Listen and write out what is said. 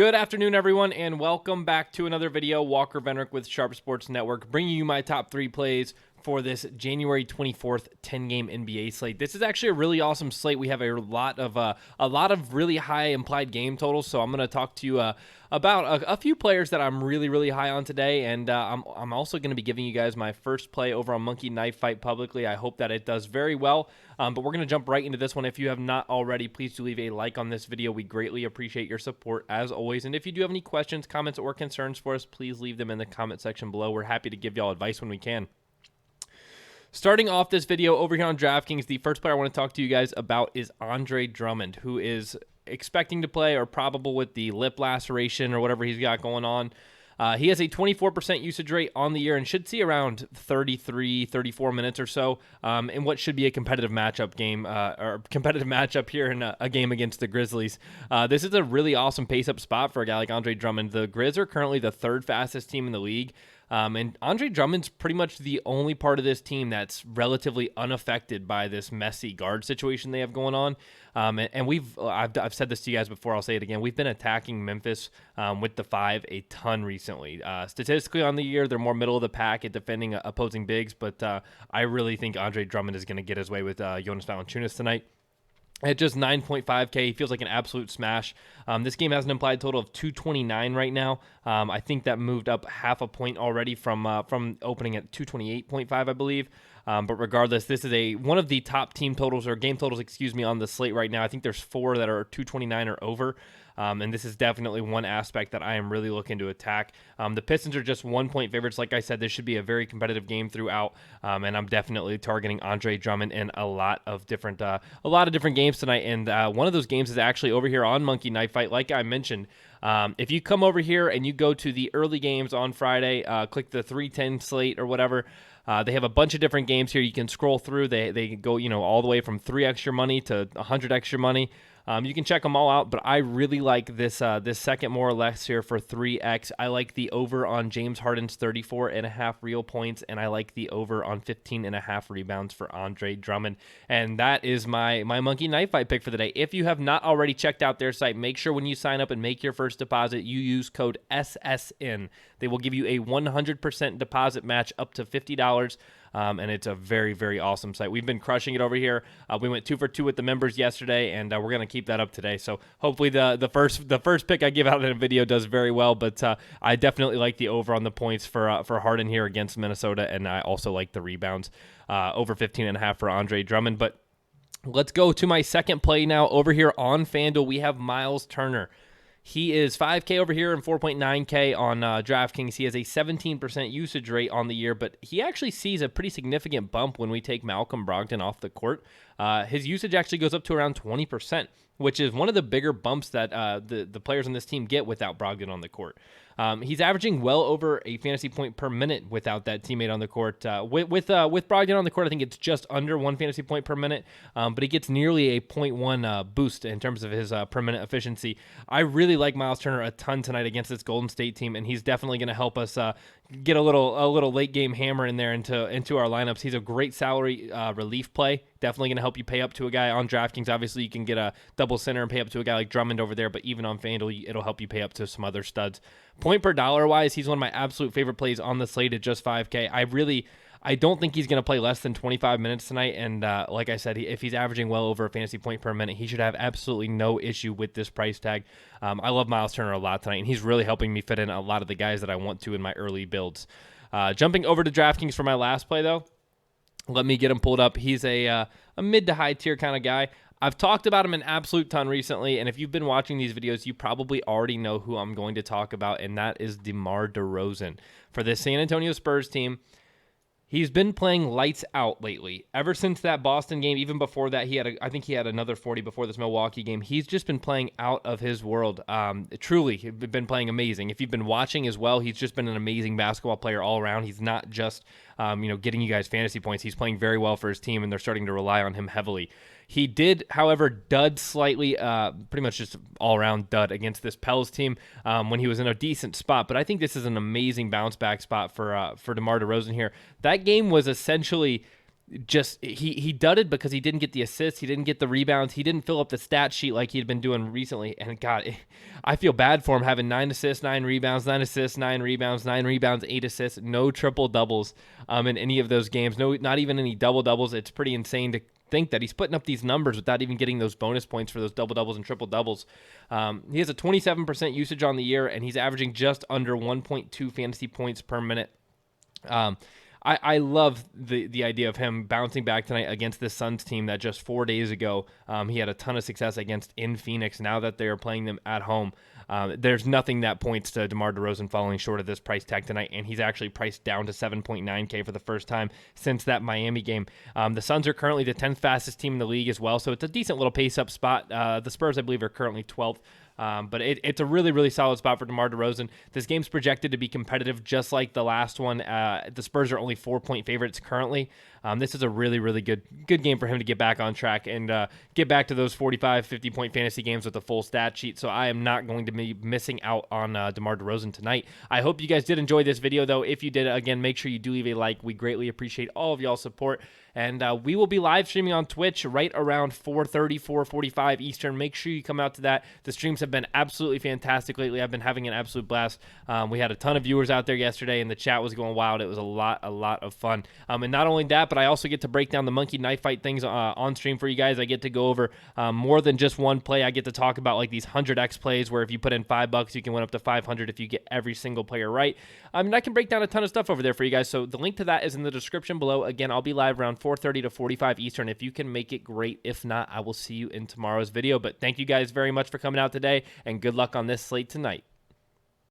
Good afternoon, everyone, and welcome back to another video. Walker Venrick with Sharp Sports Network, bringing you my top 3 plays for this January 24th 10-game NBA slate. This is actually a really awesome slate. We have a lot of really high implied game totals, so I'm going to talk to you about a few players that I'm really high on today, and I'm also going to be giving you guys my first play over on Monkey Knife Fight publicly. I hope that it does very well, but we're going to jump right into this one. If you have not already, please do leave a like on this video. We greatly appreciate your support as always, and if you do have any questions, comments, or concerns for us, please leave them in the comment section below. We're happy to give y'all advice when we can. Starting off this video over here on DraftKings, the first player I want to talk to you guys about is Andre Drummond, who is expecting to play or probable with the lip laceration or whatever he's got going on. He has a 24% usage rate on the year and should see around 33, 34 minutes or so in what should be a competitive matchup game or competitive matchup here in a game against the Grizzlies. This is a really awesome pace-up spot for a guy like Andre Drummond. The Grizz are currently the third fastest team in the league. And Andre Drummond's pretty much the only part of this team that's relatively unaffected by this messy guard situation they have going on. And I've said this to you guys before, I'll say it again. We've been attacking Memphis with the 5 a ton recently. Statistically on the year, they're more middle of the pack at defending opposing bigs, but I really think Andre Drummond is going to get his way with Jonas Valanciunas tonight. At just 9.5K, he feels like an absolute smash. This game has an implied total of 229 right now. I think that moved up half a point already from opening at 228.5, I believe. But regardless, this is one of the top team totals or game totals, on the slate right now. I think there's 4 that are 229 or over. And this is definitely one aspect that I am really looking to attack. The Pistons are just 1-point favorites. Like I said, this should be a very competitive game throughout. And I'm definitely targeting Andre Drummond in a lot of different games tonight. And one of those games is actually over here on Monkey Knife Fight. Like I mentioned, if you come over here and you go to the early games on Friday, click the 310 slate or whatever. They have a bunch of different games here. You can scroll through. They go, all the way from 3 extra money to 100 extra money. You can check them all out, but I really like this second more or less here for 3x. I like the over on James Harden's 34.5 real points, and I like the over on 15.5 rebounds for Andre Drummond. And that is my Monkey Knife Fight pick for the day. If you have not already checked out their site, make sure when you sign up and make your first deposit, you use code SSN. They will give you a 100% deposit match up to $50. And it's a very awesome site. We've been crushing it over here. We went 2 for 2 with the members yesterday, and we're going to keep that up today. So hopefully the first pick I give out in a video does very well, but I definitely like the over on the points for Harden here against Minnesota, and I also like the rebounds over 15.5 for Andre Drummond. But let's go to my second play now. Over here on FanDuel, we have Myles Turner. He is 5K over here and 4.9K on DraftKings. He has a 17% usage rate on the year, but he actually sees a pretty significant bump when we take Malcolm Brogdon off the court. His usage actually goes up to around 20%, which is one of the bigger bumps that the players on this team get without Brogdon on the court. He's averaging well over a fantasy point per minute without that teammate on the court. With Brogdon on the court, I think it's just under 1 fantasy point per minute, but he gets nearly a 0.1 boost in terms of his per minute efficiency. I really like Myles Turner a ton tonight against this Golden State team, and he's definitely going to help us get a little late game hammer in there into our lineups. He's a great salary relief play. Definitely going to help you pay up to a guy on DraftKings. Obviously, you can get a double center and pay up to a guy like Drummond over there, but even on FanDuel, it'll help you pay up to some other studs. Point per dollar wise, he's one of my absolute favorite plays on the slate at just 5K. I don't think he's going to play less than 25 minutes tonight, and like I said, if he's averaging well over a fantasy point per minute, he should have absolutely no issue with this price tag. I love Myles Turner a lot tonight, and he's really helping me fit in a lot of the guys that I want to in my early builds. Jumping over to DraftKings for my last play, though, let me get him pulled up. He's a mid to high tier kind of guy. I've talked about him an absolute ton recently, and if you've been watching these videos, you probably already know who I'm going to talk about, and that is DeMar DeRozan. For the San Antonio Spurs team, he's been playing lights out lately. Ever since that Boston game, even before that, I think he had another 40 before this Milwaukee game. He's just been playing out of his world. Truly, he's been playing amazing. If you've been watching as well, he's just been an amazing basketball player all around. He's not just getting you guys fantasy points. He's playing very well for his team, and they're starting to rely on him heavily. He did, however, dud slightly, pretty much just all-around dud against this Pels team when he was in a decent spot. But I think this is an amazing bounce-back spot for DeMar DeRozan here. That game was essentially just he dudded because he didn't get the assists, he didn't get the rebounds, he didn't fill up the stat sheet like he had been doing recently. And God, I feel bad for him having 9 assists, 9 rebounds, 9 assists, 9 rebounds, 9 rebounds, 8 assists, no triple doubles in any of those games. No, not even any double doubles. It's pretty insane to think that he's putting up these numbers without even getting those bonus points for those double doubles and triple doubles. He has a 27% usage on the year, and he's averaging just under 1.2 fantasy points per minute. I love the idea of him bouncing back tonight against this Suns team that just 4 days ago he had a ton of success against in Phoenix. Now that they are playing them at home, there's nothing that points to DeMar DeRozan falling short of this price tag tonight, and he's actually priced down to 7.9K for the first time since that Miami game. The Suns are currently the 10th fastest team in the league as well, so it's a decent little pace-up spot. The Spurs, I believe, are currently 12th. But it's a really, really solid spot for DeMar DeRozan. This game's projected to be competitive just like the last one. The Spurs are only 4-point favorites currently. This is a really, really good game for him to get back on track and get back to those 45, 50-point fantasy games with a full stat sheet. So I am not going to be missing out on DeMar DeRozan tonight. I hope you guys did enjoy this video, though. If you did, again, make sure you do leave a like. We greatly appreciate all of y'all's support. And we will be live streaming on Twitch right around 4:30, 4:45 Eastern. Make sure you come out to that. The streams have been absolutely fantastic lately. I've been having an absolute blast. We had a ton of viewers out there yesterday, and the chat was going wild. It was a lot of fun. And not only that, but I also get to break down the monkey knife fight things on stream for you guys. I get to go over more than just one play. I get to talk about like these 100x plays where if you put in $5, you can win up to 500 if you get every single player right. And I can break down a ton of stuff over there for you guys. So the link to that is in the description below. Again, I'll be live around 4:30 to 45 Eastern. If you can make it, great. If not, I will see you in tomorrow's video. But thank you guys very much for coming out today, and good luck on this slate tonight.